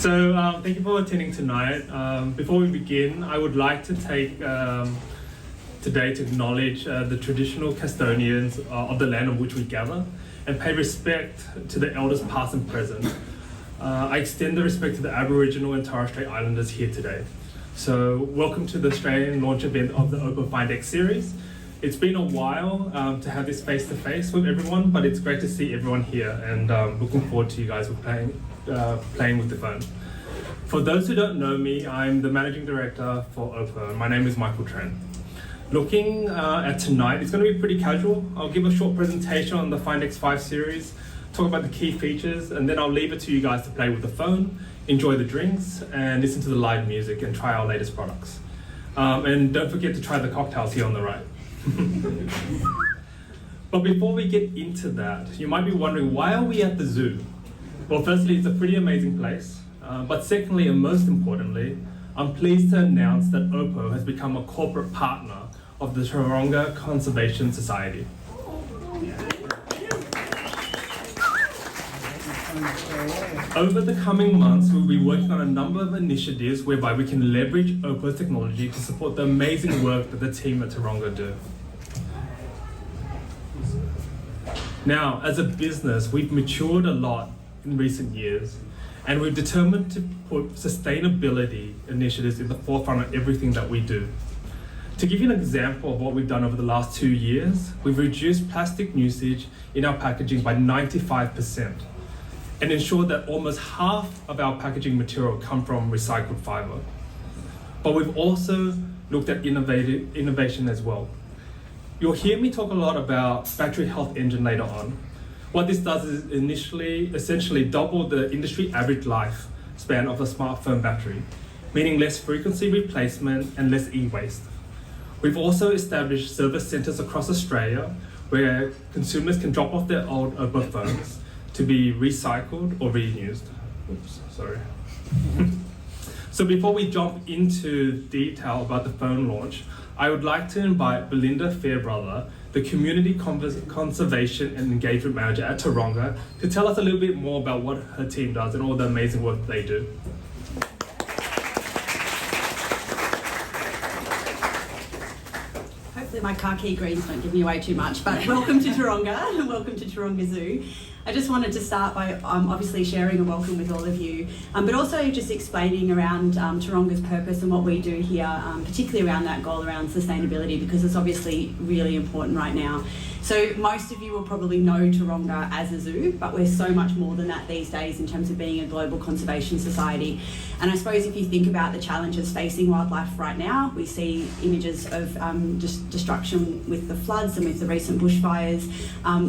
Thank you for attending tonight. Before we begin, I would like to take today to acknowledge the traditional custodians of the land on which we gather and pay respect to the elders past and present. I extend the respect to the Aboriginal and Torres Strait Islanders here today. So welcome to the Australian launch event of the Oppo Find X series. It's been a while to have this face-to-face with everyone, but it's great to see everyone here and looking forward to you guys with playing with the phone. For those who don't know me, I'm the Managing Director for Oppo, and my name is Michael Trent. Looking at tonight, it's going to be pretty casual. I'll give a short presentation on the Find X5 series, talk about the key features, and then I'll leave it to you guys to play with the phone, enjoy the drinks, and listen to the live music and try our latest products. And don't forget to try the cocktails here on the right. But before we get into that, you might be wondering, why are we at the zoo? Well, firstly, it's a pretty amazing place. But secondly, and most importantly, I'm pleased to announce that Oppo has become a corporate partner of the Taronga Conservation Society. Over the coming months, we'll be working on a number of initiatives whereby we can leverage Oppo's technology to support the amazing work that the team at Taronga do. Now, as a business, we've matured a lot in recent years, and we're determined to put sustainability initiatives in the forefront of everything that we do. To give you an example of what we've done over the last 2 years, we've reduced plastic usage in our packaging by 95% and ensured that almost half of our packaging material come from recycled fiber. But we've also looked at innovation as well. You'll hear me talk a lot about battery health engine later on. What this does is essentially double the industry average lifespan of a smartphone battery, meaning less frequency replacement and less e-waste. We've also established service centres across Australia where consumers can drop off their old Oppo phones to be recycled or reused. Oops, sorry. So before we jump into detail about the phone launch, I would like to invite Belinda Fairbrother, the Community Conservation and Engagement Manager at Taronga, to tell us a little bit more about what her team does and all the amazing work they do. Hopefully my khaki greens don't give me away too much, but welcome to Taronga and welcome to Taronga Zoo. I just wanted to start by obviously sharing a welcome with all of you, but also just explaining around Taronga's purpose and what we do here, particularly around that goal around sustainability, because it's obviously really important right now. So most of you will probably know Taronga as a zoo, but we're so much more than that these days in terms of being a global conservation society. And I suppose if you think about the challenges facing wildlife right now, we see images of just destruction with the floods and with the recent bushfires.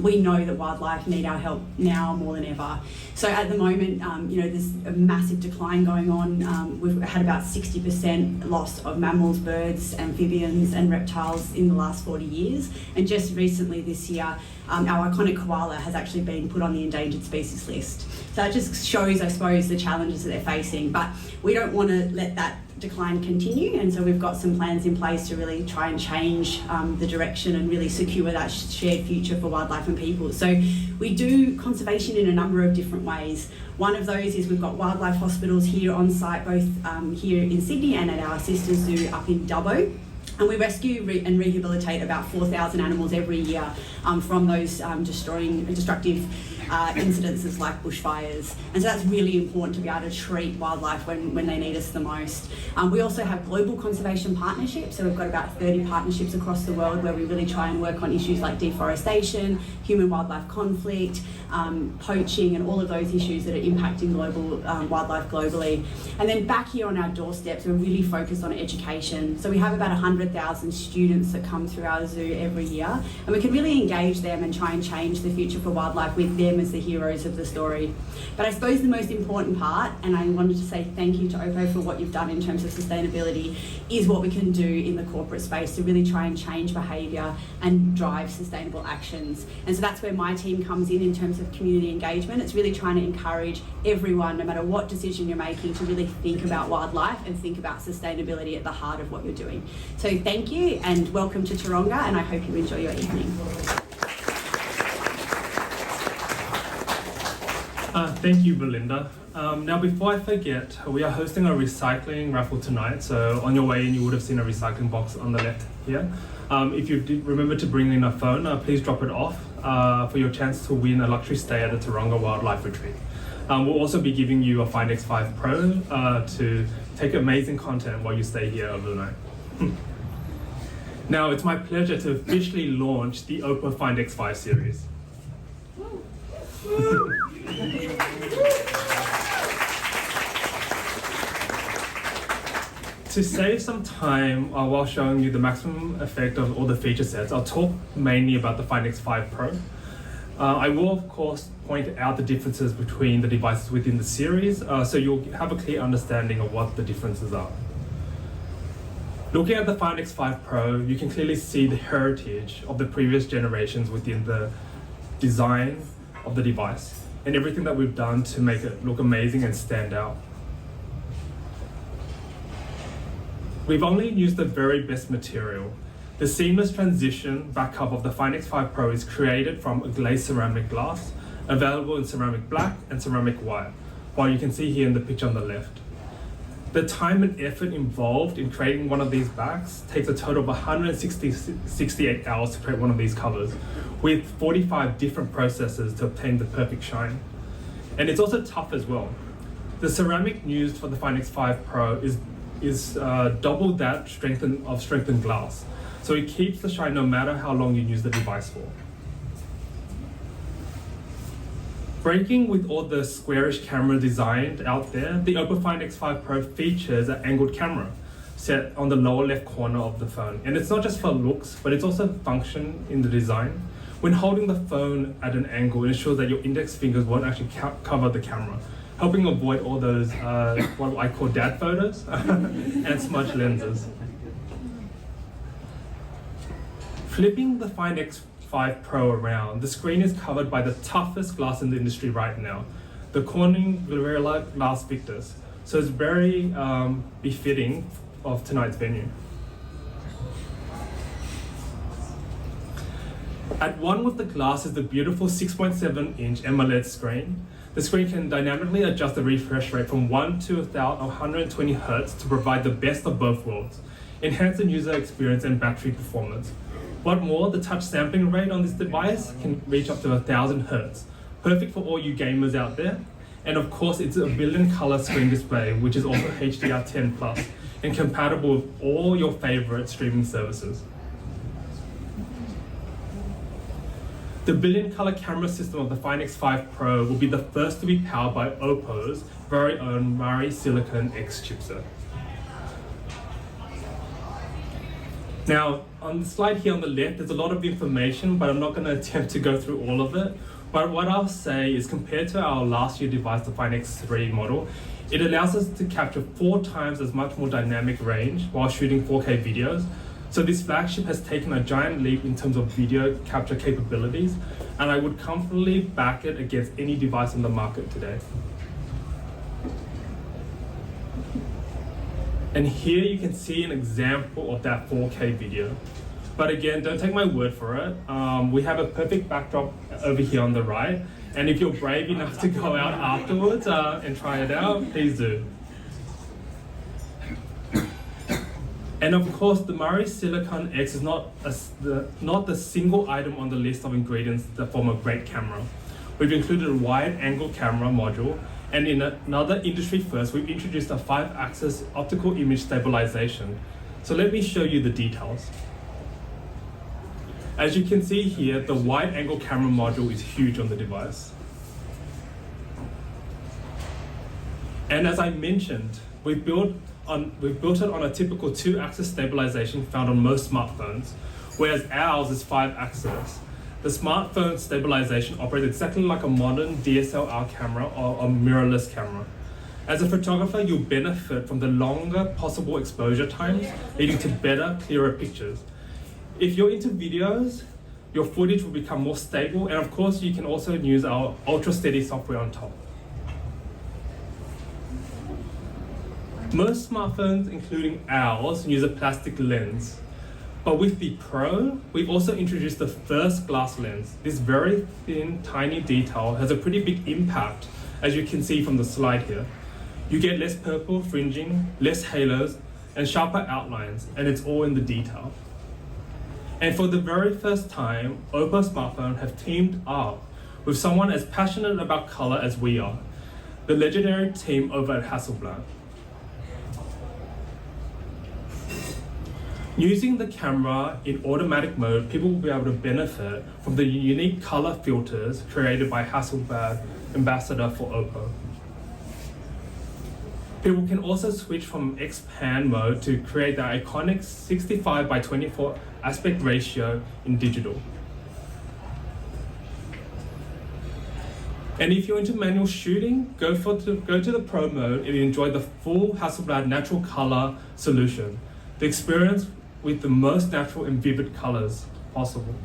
We know that wildlife need our help now more than ever. So at the moment, there's a massive decline going on. We've had about 60% loss of mammals, birds, amphibians and reptiles in the last 40 years. And just recently this year, our iconic koala has actually been put on the endangered species list. So that just shows, I suppose, the challenges that they're facing. But we don't want to let that decline continue, and so we've got some plans in place to really try and change the direction and really secure that shared future for wildlife and people. So we do conservation in a number of different ways. One of those is we've got wildlife hospitals here on site, both here in Sydney and at our sister zoo up in Dubbo. And we rescue and rehabilitate about 4,000 animals every year from those destructive incidences like bushfires. And so that's really important to be able to treat wildlife when they need us the most. We also have global conservation partnerships. So we've got about 30 partnerships across the world where we really try and work on issues like deforestation, human-wildlife conflict, poaching, and all of those issues that are impacting global wildlife globally. And then back here on our doorsteps, we're really focused on education. So we have about 100,000 students that come through our zoo every year, and we can really engage them and try and change the future for wildlife with them as the heroes of the story. But I suppose the most important part, and I wanted to say thank you to Oppo for what you've done in terms of sustainability, is what we can do in the corporate space to really try and change behaviour and drive sustainable actions. And so that's where my team comes in terms of community engagement. It's really trying to encourage everyone, no matter what decision you're making, to really think about wildlife and think about sustainability at the heart of what you're doing. So thank you and welcome to Taronga, and I hope you enjoy your evening. Thank you, Belinda. Now before I forget, we are hosting a recycling raffle tonight. So on your way in, you would have seen a recycling box on the left here. If you did remember to bring in a phone, please drop it off for your chance to win a luxury stay at the Taronga Wildlife Retreat. We'll also be giving you a Find X5 Pro to take amazing content while you stay here overnight. Now it's my pleasure to officially launch the Oppo Find X5 series. To save some time while showing you the maximum effect of all the feature sets, I'll talk mainly about the Find X5 Pro. I will, of course, point out the differences between the devices within the series, so you'll have a clear understanding of what the differences are. Looking at the Find X5 Pro, you can clearly see the heritage of the previous generations within the design of the device and everything that we've done to make it look amazing and stand out. We've only used the very best material. The seamless transition back cover of the Find X5 Pro is created from a glazed ceramic glass, available in ceramic black and ceramic white, while you can see here in the picture on the left. The time and effort involved in creating one of these backs takes a total of 168 hours to create one of these covers, with 45 different processes to obtain the perfect shine. And it's also tough as well. The ceramic used for the Find X5 Pro is double that strengthened glass. So it keeps the shine no matter how long you use the device for. Breaking with all the squarish camera designed out there, the Oppo Find X5 Pro features an angled camera set on the lower left corner of the phone. And it's not just for looks, but it's also function in the design. When holding the phone at an angle, it ensures that your index fingers won't actually cover the camera, helping avoid all those, what I call dad photos and smudge lenses. Flipping the Find X5 Pro around, the screen is covered by the toughest glass in the industry right now, the Corning Gorilla Glass Victus. So it's very befitting of tonight's venue. At one with the glass is the beautiful 6.7-inch AMOLED screen. The screen can dynamically adjust the refresh rate from 1 to 120 Hz to provide the best of both worlds, enhancing user experience and battery performance. What more, the touch sampling rate on this device can reach up to 1000 Hz, perfect for all you gamers out there. And of course, it's a billion color screen display, which is also HDR10+, and compatible with all your favorite streaming services. The billion color camera system of the Find X5 Pro will be the first to be powered by Oppo's very own Mari Silicon X chipset. Now, on the slide here on the left, there's a lot of information, but I'm not going to attempt to go through all of it. But what I'll say is, compared to our last year device, the Find X3 model, it allows us to capture 4 times as much more dynamic range while shooting 4K videos. So this flagship has taken a giant leap in terms of video capture capabilities, and I would comfortably back it against any device on the market today. And here you can see an example of that 4K video. But again, don't take my word for it. We have a perfect backdrop over here on the right. And if you're brave enough to go out afterwards and try it out, please do. And of course, the Mari Silicon X is not the single item on the list of ingredients that form a great camera. We've included a wide angle camera module, and in another industry first, we've introduced a 5-axis optical image stabilization. So let me show you the details. As you can see here, the wide angle camera module is huge on the device. And as I mentioned, we've built it on a typical 2-axis stabilization found on most smartphones, whereas ours is 5-axis. The smartphone stabilization operates exactly like a modern DSLR camera or a mirrorless camera. As a photographer, you'll benefit from the longer possible exposure times, leading to better, clearer pictures. If you're into videos, your footage will become more stable, and of course, you can also use our Ultra Steady software on top. Most smartphones, including ours, use a plastic lens. But with the Pro, we've also introduced the first glass lens. This very thin, tiny detail has a pretty big impact as you can see from the slide here. You get less purple fringing, less halos, and sharper outlines, and it's all in the detail. And for the very first time, Oppo smartphone have teamed up with someone as passionate about color as we are, the legendary team over at Hasselblad. Using the camera in automatic mode, people will be able to benefit from the unique color filters created by Hasselblad ambassador for Oppo. People can also switch from X-Pan mode to create the iconic 65 by 24 aspect ratio in digital. And if you're into manual shooting, go to the Pro mode and enjoy the full Hasselblad natural color solution. The experience with the most natural and vivid colors possible.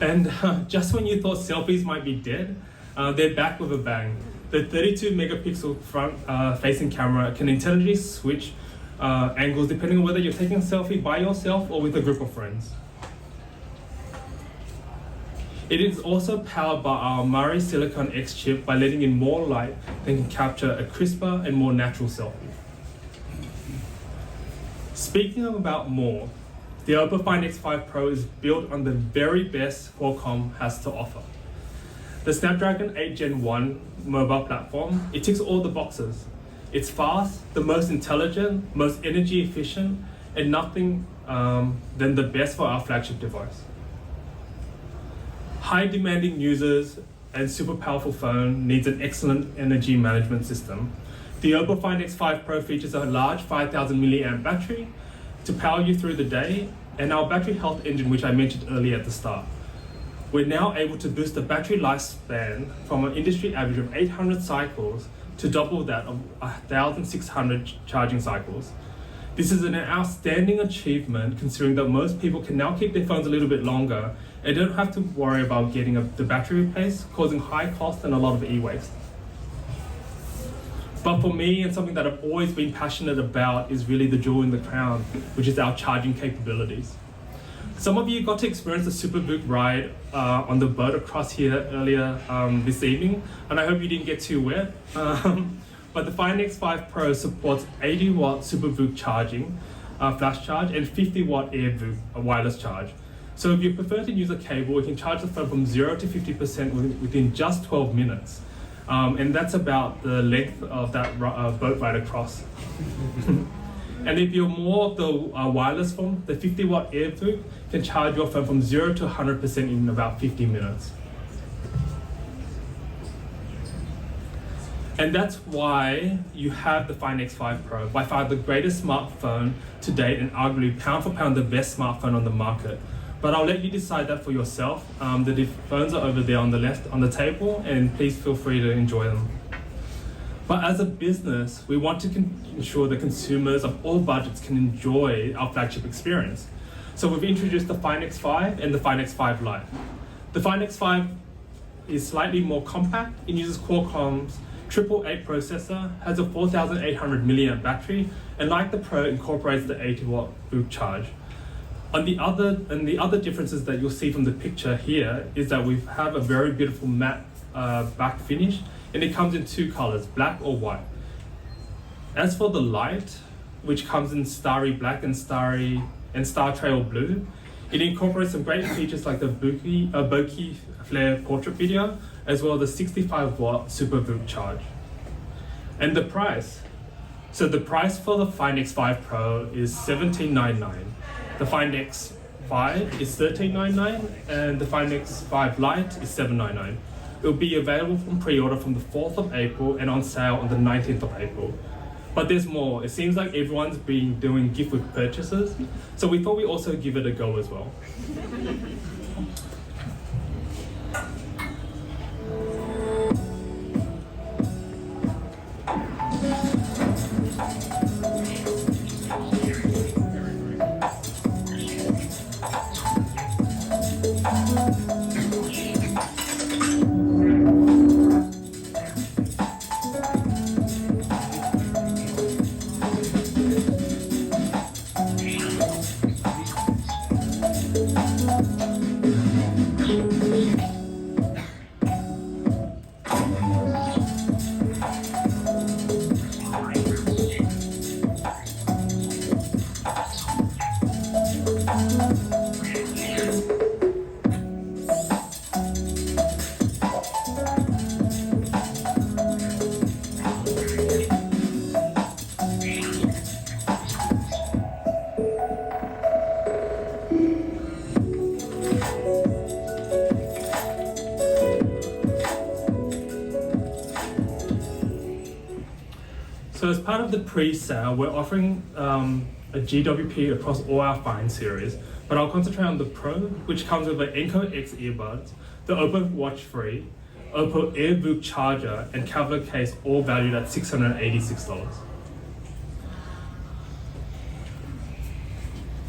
And just when you thought selfies might be dead, they're back with a bang. The 32 megapixel front facing camera can intelligently switch angles depending on whether you're taking a selfie by yourself or with a group of friends. It is also powered by our Murray Silicon X chip by letting in more light that can capture a crisper and more natural selfie. Speaking about more, the Oppo Find X5 Pro is built on the very best Qualcomm has to offer. The Snapdragon 8 Gen 1 mobile platform, it ticks all the boxes. It's fast, the most intelligent, most energy efficient, and nothing than the best for our flagship device. High demanding users and super powerful phone needs an excellent energy management system. The Oppo Find X5 Pro features a large 5000 milliamp battery to power you through the day, and our battery health engine, which I mentioned earlier at the start. We're now able to boost the battery lifespan from an industry average of 800 cycles to double that of 1,600 charging cycles. This is an outstanding achievement considering that most people can now keep their phones a little bit longer and don't have to worry about getting the battery replaced, causing high cost and a lot of e-waste. But for me, and something that I've always been passionate about, is really the jewel in the crown, which is our charging capabilities. Some of you got to experience the Superbook ride on the boat across here earlier this evening, and I hope you didn't get too wet. But the Find X5 Pro supports 80 watt Superbook charging, flash charge, and 50 watt AirVook wireless charge. So if you prefer to use a cable, you can charge the phone from 0 to 50% within just 12 minutes. And that's about the length of that boat ride across. And if you're more of the wireless form, the 50 watt AirVook can charge your phone from 0 to 100% in about 15 minutes. And that's why you have the Find X5 Pro, by far the greatest smartphone to date and arguably pound for pound the best smartphone on the market. But I'll let you decide that for yourself. The phones are over there on the left on the table, and please feel free to enjoy them. But as a business, we want to ensure that consumers of all budgets can enjoy our flagship experience. So we've introduced the Find X5 and the Find X5 Lite. The Find X5 is slightly more compact. It uses Qualcomm's 888 processor, has a 4800 milliamp battery, and like the Pro, incorporates the 80 watt boot charge. The other differences that you'll see from the picture here is that we have a very beautiful matte back finish, and it comes in two colors, black or white. As for the Lite, which comes in starry black and star trail blue, it incorporates some great features like the bokeh flare portrait video, as well as the 65 watt Superbook charge. And the price. So the price for the Find X5 Pro is $1799. The Find X5 is $1399, and the Find X5 Lite is $799. It will be available from pre-order from the 4th of April and on sale on the 19th of April. But there's more. It seems like everyone's been doing gift with purchases, so we thought we'd also give it a go as well. So as part of the pre-sale, we're offering a GWP across all our Find series, but I'll concentrate on the Pro, which comes with the Enco X earbuds, the Oppo Watch Free, Oppo AirBook charger, and cover case, all valued at $686.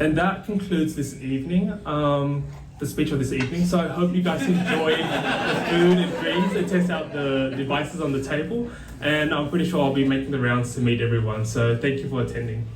And that concludes this evening, the speech of this evening. So I hope you guys enjoyed the food and drinks and test out the devices on the table. And I'm pretty sure I'll be making the rounds to meet everyone. So thank you for attending.